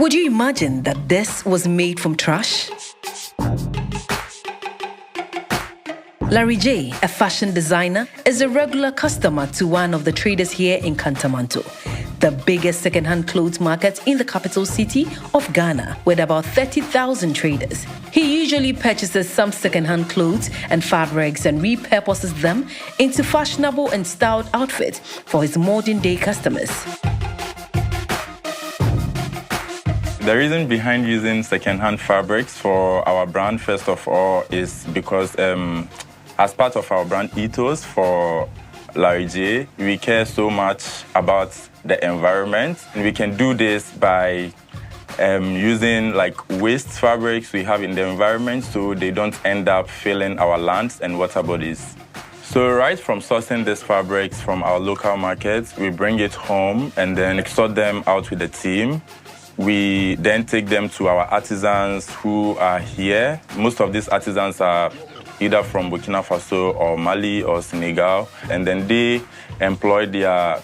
Would you imagine that this was made from trash? Larry J, a fashion designer, is a regular customer to one of the traders here in Kantamanto, the biggest second-hand clothes market in the capital city of Ghana, with about 30,000 traders. He usually purchases some second-hand clothes and fabrics and repurposes them into fashionable and styled outfits for his modern-day customers. The reason behind using second-hand fabrics for our brand, first of all, is because as part of our brand ethos for Larry J, we care so much about the environment. And we can do this by using waste fabrics we have in the environment so they don't end up filling our lands and water bodies. So right from sourcing these fabrics from our local markets, we bring it home and then sort them out with the team. We then take them to our artisans who are here. Most of these artisans are either from Burkina Faso or Mali or Senegal, and then they employ their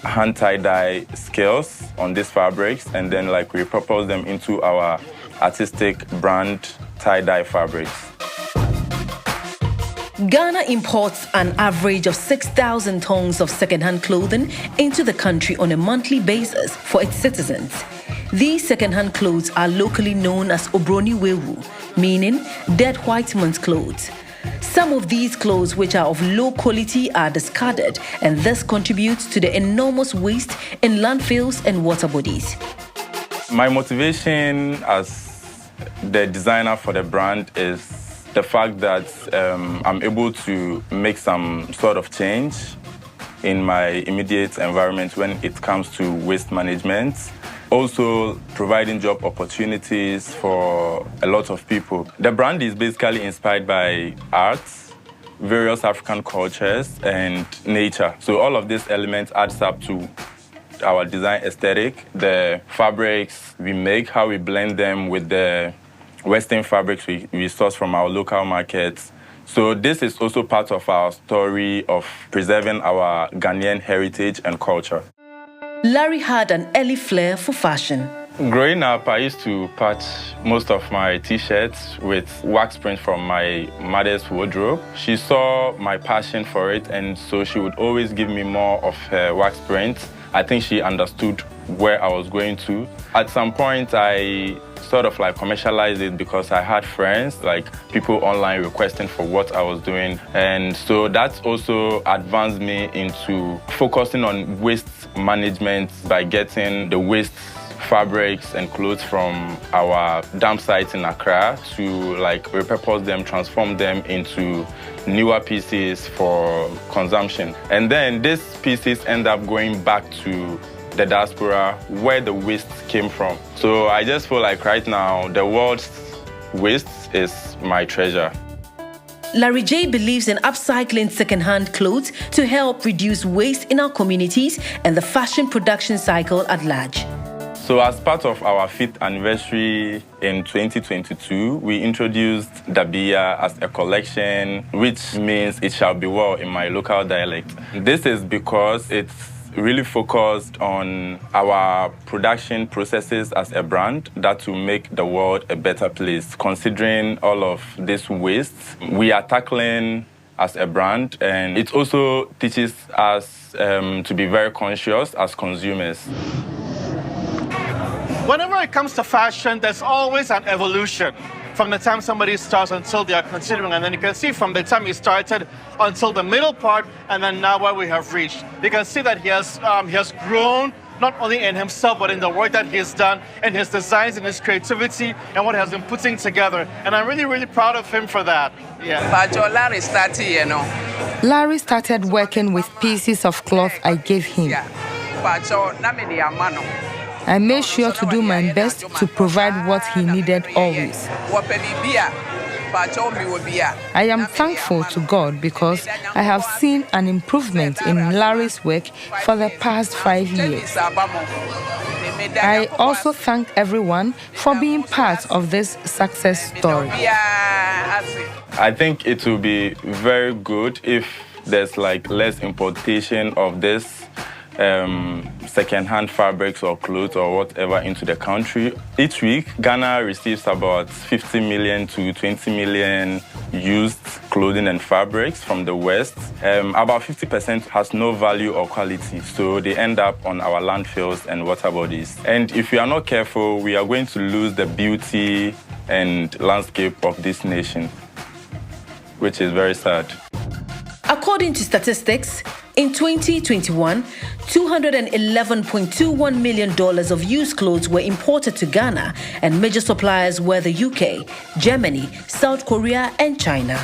hand tie-dye skills on these fabrics, and then we repurpose them into our artistic brand tie-dye fabrics. Ghana imports an average of 6,000 tons of second-hand clothing into the country on a monthly basis for its citizens. These second-hand clothes are locally known as Obroni Wewu, meaning dead white man's clothes. Some of these clothes, which are of low quality, are discarded, and this contributes to the enormous waste in landfills and water bodies. My motivation as the designer for the brand is the fact that I'm able to make some sort of change in my immediate environment when it comes to waste management. Also providing job opportunities for a lot of people. The brand is basically inspired by arts, various African cultures, and nature. So all of these elements adds up to our design aesthetic, the fabrics we make, how we blend them with the Western fabrics we source from our local markets. So this is also part of our story of preserving our Ghanaian heritage and culture. Larry had an early flair for fashion. Growing up, I used to patch most of my t-shirts with wax print from my mother's wardrobe. She saw my passion for it, and so she would always give me more of her wax print. I think she understood where I was going to. At some point, I sort of commercialized it because I had friends, people online requesting for what I was doing. And so that also advanced me into focusing on waste management by getting the waste fabrics and clothes from our dump sites in Accra to repurpose them, transform them into newer pieces for consumption. And then these pieces end up going back to the diaspora where the waste came from. So I just feel like right now the world's waste is my treasure. Larry J believes in upcycling second-hand clothes to help reduce waste in our communities and the fashion production cycle at large. So as part of our 5th anniversary in 2022, we introduced Dabia as a collection, which means it shall be well in my local dialect. This is because it's really focused on our production processes as a brand that will make the world a better place. Considering all of this waste we are tackling as a brand, and it also teaches us to be very conscious as consumers. Whenever it comes to fashion, there's always an evolution from the time somebody starts until they are considering. And then you can see from the time he started until the middle part, and then now where we have reached. You can see that he has grown, not only in himself, but in the work that he has done, in his designs, in his creativity, and what he has been putting together. And I'm really, really proud of him for that. Yeah. Larry started working with pieces of cloth I gave him. I made sure to do my best to provide what he needed always. I am thankful to God because I have seen an improvement in Larry's work for the past 5 years. I also thank everyone for being part of this success story. I think it will be very good if there's less importation of this second-hand fabrics or clothes or whatever into the country. Each week, Ghana receives about 50 million to 20 million used clothing and fabrics from the West. About 50% has no value or quality, so they end up on our landfills and water bodies. And if we are not careful, we are going to lose the beauty and landscape of this nation, which is very sad. According to statistics, in 2021, $211.21 million of used clothes were imported to Ghana, and major suppliers were the UK, Germany, South Korea, and China.